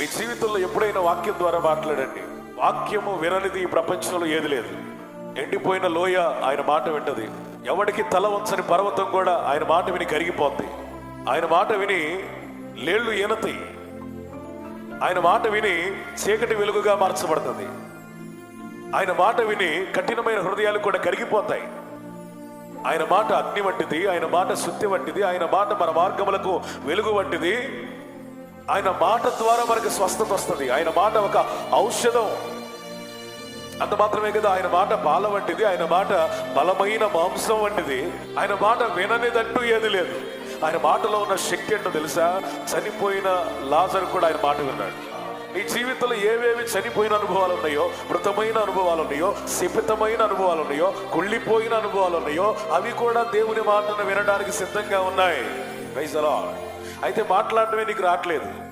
మీ జీవితంలో ఎప్పుడైనా వాక్యం ద్వారా మాట్లాడండి. వాక్యము విననిది ఈ ప్రపంచంలో ఏది లేదు. ఎండిపోయిన లోయ ఆయన మాట వింటది. ఎవడికి తల వంచని పర్వతం కూడా ఆయన మాట విని కరిగిపోద్ది. ఆయన మాట విని లేళ్లు ఈనతాయి. ఆయన మాట విని చీకటి వెలుగుగా మార్చబడుతుంది. ఆయన మాట విని కఠినమైన హృదయాలు కూడా కరిగిపోతాయి. ఆయన మాట అగ్ని వంటిది, ఆయన మాట శుద్ధి వంటిది, ఆయన మాట మన మార్గములకు వెలుగు వంటిది. ఆయన మాట ద్వారా మనకు స్వస్థత వస్తుంది. ఆయన మాట ఒక ఔషధం. అంత మాత్రమే కదా, ఆయన మాట పాల వంటిది, ఆయన మాట బలమైన మాంసం వంటిది. ఆయన మాట విననిదంటూ ఏది లేదు. ఆయన మాటలో ఉన్న శక్తి ఏంటో తెలుసా? చనిపోయిన లాజరు కూడా ఆయన మాట విన్నాడు. నీ జీవితంలో ఏవేవి చనిపోయిన అనుభవాలు ఉన్నాయో, మృతమైన అనుభవాలు ఉన్నాయో, శపితమైన అనుభవాలు ఉన్నాయో, కుళ్ళిపోయిన అనుభవాలు ఉన్నాయో, అవి కూడా దేవుని మాటను వినడానికి సిద్ధంగా ఉన్నాయి. Praise the lord. అయితే మాట్లాడటమే నీకు రావట్లేదు.